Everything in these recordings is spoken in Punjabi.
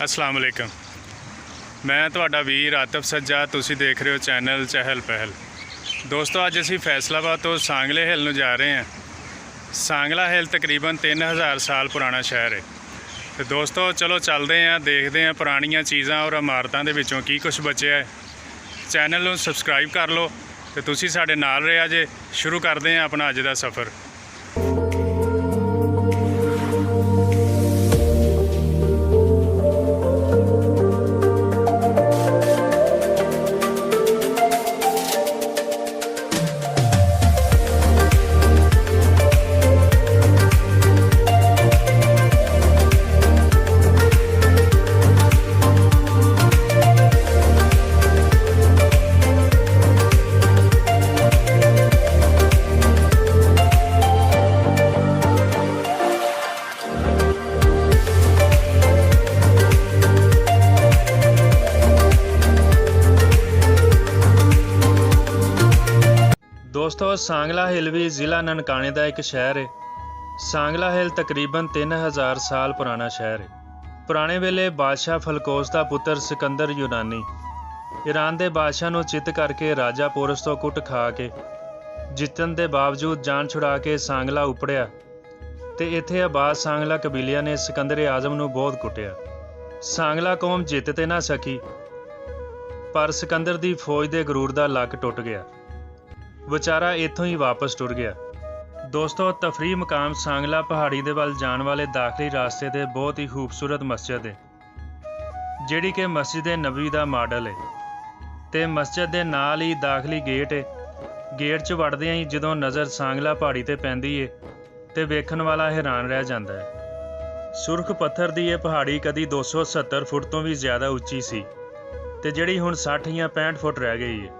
अस्सलाम वालेकुम। मैं ਤੁਹਾਡਾ ਵੀਰ ਆਤਫ ਸੱਜਾ। ਤੁਸੀਂ ਦੇਖ ਰਹੇ ਹੋ ਚੈਨਲ ਚਹਿਲ ਪਹਿਲ। ਦੋਸਤੋ ਅੱਜ ਅਸੀਂ ਫੈਸਲਾਬਾਦ ਤੋਂ ਸਾਂਗਲੇ ਹਿੱਲ ਨੂੰ ਜਾ ਰਹੇ ਹਾਂ। ਸਾਂਗਲਾ ਹਿੱਲ ਤਕਰੀਬਨ 3000 ਸਾਲ ਪੁਰਾਣਾ ਸ਼ਹਿਰ ਹੈ। ਤੇ ਦੋਸਤੋ ਚਲੋ ਚੱਲਦੇ ਹਾਂ, ਦੇਖਦੇ ਹਾਂ ਪੁਰਾਣੀਆਂ ਚੀਜ਼ਾਂ ਔਰ ਇਮਾਰਤਾਂ ਦੇ ਵਿੱਚੋਂ ਕੀ ਕੁਝ ਬਚਿਆ ਹੈ। ਚੈਨਲ ਨੂੰ ਸਬਸਕ੍ਰਾਈਬ ਕਰ ਲਓ ਤੇ ਤੁਸੀਂ ਸਾਡੇ ਨਾਲ ਰਿਹਾ ਜੇ। ਸ਼ੁਰੂ ਕਰਦੇ ਹਾਂ ਆਪਣਾ ਅੱਜ ਦਾ ਸਫ਼ਰ। ਦੋਸਤੋ ਸਾਂਗਲਾ ਹਿੱਲ ਵੀ ਜ਼ਿਲ੍ਹਾ ਨਨਕਾਣੇ ਦਾ ਇੱਕ ਸ਼ਹਿਰ ਹੈ। ਸਾਂਗਲਾ ਹਿੱਲ ਤਕਰੀਬਨ 3000 ਸਾਲ ਪੁਰਾਣਾ ਸ਼ਹਿਰ ਹੈ। ਪੁਰਾਣੇ ਵੇਲੇ ਬਾਦਸ਼ਾਹ ਫਲਕੋਸ ਦਾ ਪੁੱਤਰ ਸਿਕੰਦਰ ਯੂਨਾਨੀ ਈਰਾਨ ਦੇ ਬਾਦਸ਼ਾਹ ਨੂੰ ਚਿੱਤ ਕਰਕੇ ਰਾਜਾ ਪੋਰਸ ਤੋਂ ਕੁੱਟ ਖਾ ਕੇ ਜਿੱਤਣ ਦੇ ਬਾਵਜੂਦ ਜਾਨ ਛੁਡਾ ਕੇ ਸਾਂਗਲਾ ਉਪੜਿਆ ਤੇ ਇੱਥੇ ਆਬਾਦ ਸਾਂਗਲਾ ਕਬੀਲਿਆਂ ਨੇ ਸਿਕੰਦਰ ਆਜ਼ਮ ਨੂੰ ਬਹੁਤ ਕੁੱਟਿਆ। ਸਾਂਗਲਾ ਕੌਮ ਜਿੱਤ ਤੇ ਨਾ ਸਕੀ, ਪਰ ਸਿਕੰਦਰ ਦੀ ਫੌਜ ਦੇ ਗਰੂਰ ਦਾ ਲੱਕ ਟੁੱਟ ਗਿਆ। ਵਿਚਾਰਾ ਇੱਥੋਂ ਹੀ ਵਾਪਸ ਟੁਰ ਗਿਆ। ਦੋਸਤੋ ਤਫਰੀਹ ਮਕਾਮ ਸਾਂਗਲਾ ਪਹਾੜੀ ਦੇ ਵੱਲ ਜਾਣ ਵਾਲੇ ਦਾਖਲੀ ਰਾਸਤੇ ਤੇ ਬਹੁਤ ਹੀ ਖੂਬਸੂਰਤ ਮਸਜਿਦ ਹੈ, ਜਿਹੜੀ ਕਿ ਮਸਜਿਦ ਨਬਵੀ ਦਾ ਮਾਡਲ ਹੈ। ਤੇ ਮਸਜਿਦ ਦੇ ਨਾਲ ਹੀ ਦਾਖਲੀ ਗੇਟ ਹੈ। ਗੇਟ 'ਚ ਵੜਦਿਆਂ ਹੀ ਜਦੋਂ ਨਜ਼ਰ ਸਾਂਗਲਾ ਪਹਾੜੀ ਤੇ ਪੈਂਦੀ ਹੈ ਤੇ ਵੇਖਣ ਵਾਲਾ ਹੈਰਾਨ ਰਹਿ ਜਾਂਦਾ ਹੈ। ਸੁਰਖ ਪੱਥਰ ਦੀ ਇਹ ਪਹਾੜੀ ਕਦੀ 270 ਫੁੱਟ ਤੋਂ ਵੀ ਜ਼ਿਆਦਾ ਉੱਚੀ ਸੀ ਤੇ ਜਿਹੜੀ ਹੁਣ 60 ਜਾਂ 65 ਫੁੱਟ ਰਹਿ ਗਈ ਹੈ।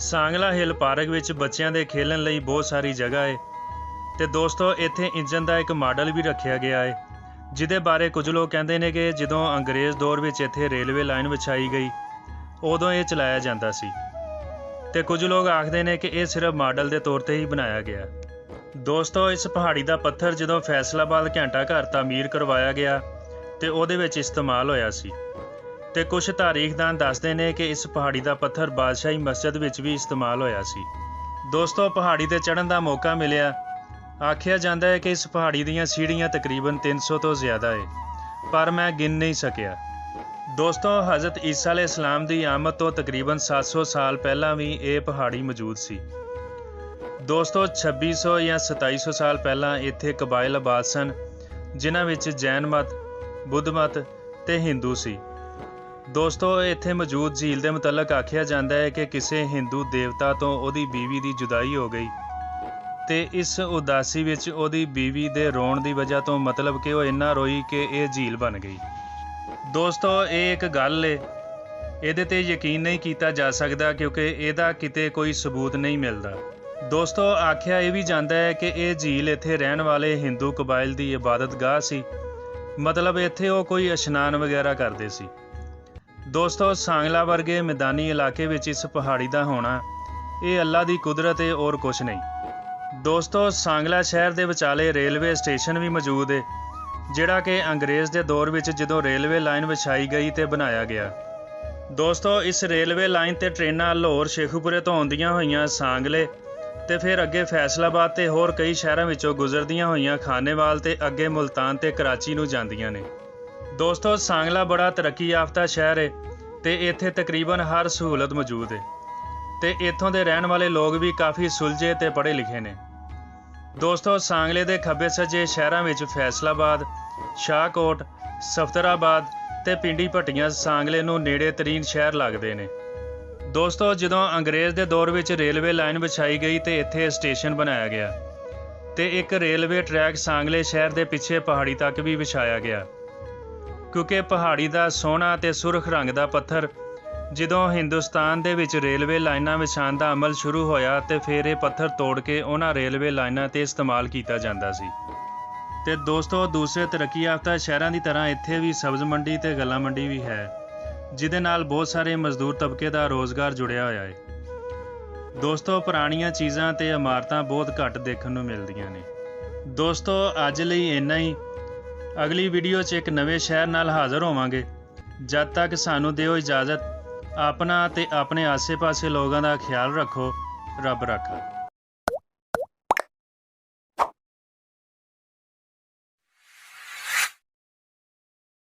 ਸਾਂਗਲਾ ਹਿੱਲ ਪਾਰਕ ਵਿੱਚ ਬੱਚਿਆਂ ਦੇ ਖੇਡਣ ਲਈ ਬਹੁਤ ਸਾਰੀ ਜਗ੍ਹਾ ਹੈ ਤੇ ਦੋਸਤੋ ਇੱਥੇ ਇੰਜਨ ਦਾ ਇੱਕ ਮਾਡਲ ਵੀ ਰੱਖਿਆ ਗਿਆ ਹੈ, ਜਿਹਦੇ ਬਾਰੇ ਕੁਝ ਲੋਕ ਕਹਿੰਦੇ ਨੇ ਕਿ ਜਦੋਂ ਅੰਗਰੇਜ਼ ਦੌਰ ਵਿੱਚ ਇੱਥੇ ਰੇਲਵੇ ਲਾਈਨ ਵਿਛਾਈ ਗਈ ਉਦੋਂ ਇਹ ਚਲਾਇਆ ਜਾਂਦਾ ਸੀ ਤੇ ਕੁਝ ਲੋਕ ਆਖਦੇ ਨੇ ਕਿ ਇਹ ਸਿਰਫ ਮਾਡਲ ਦੇ ਤੌਰ ਤੇ ਹੀ ਬਣਾਇਆ ਗਿਆ। ਦੋਸਤੋ ਇਸ ਪਹਾੜੀ ਦਾ ਪੱਥਰ ਜਦੋਂ ਫੈਸਲਾਬਾਦ ਘੰਟਾ ਘਰ ਤਾਮੀਰ ਕਰਵਾਇਆ ਗਿਆ ਤੇ ਉਹਦੇ ਵਿੱਚ ਇਸਤੇਮਾਲ ਹੋਇਆ ਸੀ ਤੇ ਕੁਝ ਤਾਰੀਖਦਾਨ ਦੱਸਦੇ ਨੇ ਕਿ ਇਸ ਪਹਾੜੀ ਦਾ ਪੱਥਰ ਬਾਦਸ਼ਾਹੀ ਮਸਜਿਦ ਵਿੱਚ ਵੀ ਇਸਤੇਮਾਲ ਹੋਇਆ ਸੀ। ਦੋਸਤੋ ਪਹਾੜੀ ਤੇ ਚੜ੍ਹਨ ਦਾ ਮੌਕਾ ਮਿਲਿਆ। ਆਖਿਆ ਜਾਂਦਾ ਹੈ ਕਿ ਇਸ ਪਹਾੜੀ ਦੀਆਂ ਸੀੜੀਆਂ ਤਕਰੀਬਨ 300 ਤੋਂ ਜ਼ਿਆਦਾ ਹੈ, ਪਰ ਮੈਂ ਗਿਣ ਨਹੀਂ ਸਕਿਆ। ਦੋਸਤੋ ਹਜ਼ਰਤ ਈਸਾ ਅਲੈਹਿਸਲਾਮ ਦੀ ਆਮਦ ਤੋਂ ਤਕਰੀਬਨ 700 ਸਾਲ ਪਹਿਲਾਂ ਵੀ ਇਹ ਪਹਾੜੀ ਮੌਜੂਦ ਸੀ। ਦੋਸਤੋ 2600 ਜਾਂ 2700 ਸਾਲ ਪਹਿਲਾਂ ਇੱਥੇ ਕਬਾਇਲ ਆਬਾਦ ਸਨ, ਜਿਨ੍ਹਾਂ ਵਿੱਚ ਜੈਨ ਮਤ, ਬੁੱਧ ਮਤ ਤੇ ਹਿੰਦੂ ਸੀ। ਦੋਸਤੋ ਇੱਥੇ ਮੌਜੂਦ ਝੀਲ ਦੇ ਮੁਤਲਕ ਆਖਿਆ ਜਾਂਦਾ ਹੈ ਕਿ ਕਿਸੇ ਹਿੰਦੂ ਦੇਵਤਾ ਤੋਂ ਉਹਦੀ ਬੀਵੀ ਦੀ ਜੁਦਾਈ ਹੋ ਗਈ ਤੇ ਇਸ ਉਦਾਸੀ ਵਿੱਚ ਉਹਦੀ ਬੀਵੀ ਦੇ ਰੋਣ ਦੀ ਵਜ੍ਹਾ ਤੋਂ ਮਤਲਬ ਕਿ ਉਹ ਇੰਨਾ ਰੋਈ ਕਿ ਇਹ ਝੀਲ ਬਣ ਗਈ। ਦੋਸਤੋ ਇਹ ਇੱਕ ਗੱਲ ਏ, ਇਹਦੇ ਤੇ ਯਕੀਨ ਨਹੀਂ ਕੀਤਾ ਜਾ ਸਕਦਾ ਕਿਉਂਕਿ ਇਹਦਾ ਕਿਤੇ ਕੋਈ ਸਬੂਤ ਨਹੀਂ ਮਿਲਦਾ। ਦੋਸਤੋ ਆਖਿਆ ਇਹ ਵੀ ਜਾਂਦਾ ਹੈ ਕਿ ਇਹ ਝੀਲ ਇੱਥੇ ਰਹਿਣ ਵਾਲੇ ਹਿੰਦੂ ਕਬਾਇਲ ਦੀ ਇਬਾਦਤਗਾਹ ਸੀ, ਮਤਲਬ ਇੱਥੇ ਉਹ ਕੋਈ ਇਸ਼ਨਾਨ ਵਗੈਰਾ ਕਰਦੇ ਸੀ। ਦੋਸਤੋ ਸਾਂਗਲਾ ਵਰਗੇ ਮੈਦਾਨੀ ਇਲਾਕੇ ਵਿੱਚ ਇਸ ਪਹਾੜੀ ਦਾ ਹੋਣਾ ਇਹ ਅੱਲਾ ਦੀ ਕੁਦਰਤ ਹੈ ਔਰ ਕੁਛ ਨਹੀਂ। ਦੋਸਤੋ ਸਾਂਗਲਾ ਸ਼ਹਿਰ ਦੇ ਵਿਚਾਲੇ ਰੇਲਵੇ ਸਟੇਸ਼ਨ ਵੀ ਮੌਜੂਦ ਹੈ, ਜਿਹੜਾ ਕਿ ਅੰਗਰੇਜ਼ ਦੇ ਦੌਰ ਵਿੱਚ ਜਦੋਂ ਰੇਲਵੇ ਲਾਈਨ ਵਿਛਾਈ ਗਈ ਤੇ ਬਣਾਇਆ ਗਿਆ। ਦੋਸਤੋ ਇਸ ਰੇਲਵੇ ਲਾਈਨ ਤੇ ਟ੍ਰੇਨਾਂ ਲਾਹੌਰ ਸ਼ੇਖੂਪੁਰੇ ਤੋਂ ਆਉਂਦੀਆਂ ਹੋਈਆਂ ਸਾਂਗਲੇ ਤੇ ਫਿਰ ਅੱਗੇ ਫੈਸਲਾਬਾਦ ਤੇ ਹੋਰ ਕਈ ਸ਼ਹਿਰਾਂ ਵਿੱਚੋਂ ਗੁਜ਼ਰਦੀਆਂ ਹੋਈਆਂ ਖਾਨੇਵਾਲ ਤੇ ਅੱਗੇ ਮੁਲਤਾਨ ਤੇ ਕਰਾਚੀ ਨੂੰ ਜਾਂਦੀਆਂ ਨੇ। ਦੋਸਤੋ ਸਾਂਗਲਾ ਬੜਾ ਤਰੱਕੀ ਯਾਫਤਾ ਸ਼ਹਿਰ ਹੈ ਤੇ ਇੱਥੇ ਤਕਰੀਬਨ ਹਰ ਸਹੂਲਤ ਮੌਜੂਦ ਹੈ ਤੇ ਇੱਥੋਂ ਦੇ ਰਹਿਣ ਵਾਲੇ ਲੋਕ ਵੀ ਕਾਫੀ ਸੁਲਝੇ ਤੇ ਪੜ੍ਹੇ ਲਿਖੇ ਨੇ। ਦੋਸਤੋ ਸਾਂਗਲੇ ਦੇ ਖੱਬੇ ਸੱਜੇ ਸ਼ਹਿਰਾਂ ਵਿੱਚ ਫੈਸਲਾਬਾਦ, ਸ਼ਾਹਕੋਟ, ਸਫਤਰਾਬਾਦ ਤੇ ਪਿੰਡੀ ਭੱਟੀਆਂ ਸਾਂਗਲੇ ਨੂੰ ਨੇੜੇ ਤਰੀਨ ਸ਼ਹਿਰ ਲੱਗਦੇ ਨੇ। ਦੋਸਤੋ ਜਦੋਂ ਅੰਗਰੇਜ਼ ਦੇ ਦੌਰ ਵਿੱਚ ਰੇਲਵੇ ਲਾਈਨ ਵਿਛਾਈ ਗਈ ਤੇ ਇੱਥੇ ਸਟੇਸ਼ਨ ਬਣਾਇਆ ਗਿਆ ਤੇ ਇੱਕ ਰੇਲਵੇ ਟਰੈਕ ਸਾਂਗਲੇ ਸ਼ਹਿਰ ਦੇ ਪਿੱਛੇ ਪਹਾੜੀ ਤੱਕ ਵੀ ਵਿਛਾਇਆ ਗਿਆ, ਕਿਉਂਕਿ ਪਹਾੜੀ ਦਾ ਸੋਹਣਾ ਤੇ ਸੁਰਖ ਰੰਗ ਦਾ ਪੱਥਰ ਜਦੋਂ ਹਿੰਦੁਸਤਾਨ ਦੇ ਵਿੱਚ ਰੇਲਵੇ ਲਾਈਨਾਂ ਵਿਛਾਉਣ ਦਾ ਅਮਲ ਸ਼ੁਰੂ ਹੋਇਆ ਤੇ ਫਿਰ ਇਹ ਪੱਥਰ ਤੋੜ ਕੇ ਉਹਨਾਂ ਰੇਲਵੇ ਲਾਈਨਾਂ ਤੇ ਇਸਤੇਮਾਲ ਕੀਤਾ ਜਾਂਦਾ ਸੀ। ਤੇ ਦੋਸਤੋ ਦੂਸਰੇ ਤਰੱਕੀ ਯਾਫਤਾ ਸ਼ਹਿਰਾਂ ਦੀ ਤਰ੍ਹਾਂ ਇੱਥੇ ਵੀ ਸਬਜ਼ ਮੰਡੀ ਤੇ ਗਲਾ ਮੰਡੀ ਵੀ ਹੈ, ਜਿਹਦੇ ਨਾਲ ਬਹੁਤ ਸਾਰੇ ਮਜ਼ਦੂਰ ਤਬਕੇ ਦਾ ਰੋਜ਼ਗਾਰ ਜੁੜਿਆ ਹੋਇਆ ਹੈ। ਦੋਸਤੋ ਪੁਰਾਣੀਆਂ ਚੀਜ਼ਾਂ ਤੇ ਇਮਾਰਤਾਂ ਬਹੁਤ ਘੱਟ ਦੇਖਣ ਨੂੰ ਮਿਲਦੀਆਂ ਨੇ। ਦੋਸਤੋ ਅੱਜ ਲਈ ਇੰਨਾ ਹੀ। ਅਗਲੀ ਵੀਡੀਓ 'ਚ ਇੱਕ ਨਵੇਂ ਸ਼ਹਿਰ ਨਾਲ ਹਾਜ਼ਰ ਹੋਵਾਂਗੇ। ਜਦ ਤੱਕ ਸਾਨੂੰ ਦਿਓ ਇਜਾਜ਼ਤ। ਆਪਣਾ ਤੇ ਆਪਣੇ ਆਸੇ-ਪਾਸੇ ਲੋਕਾਂ ਦਾ ਖਿਆਲ ਰੱਖੋ। ਰੱਬ ਰਾਖਾ।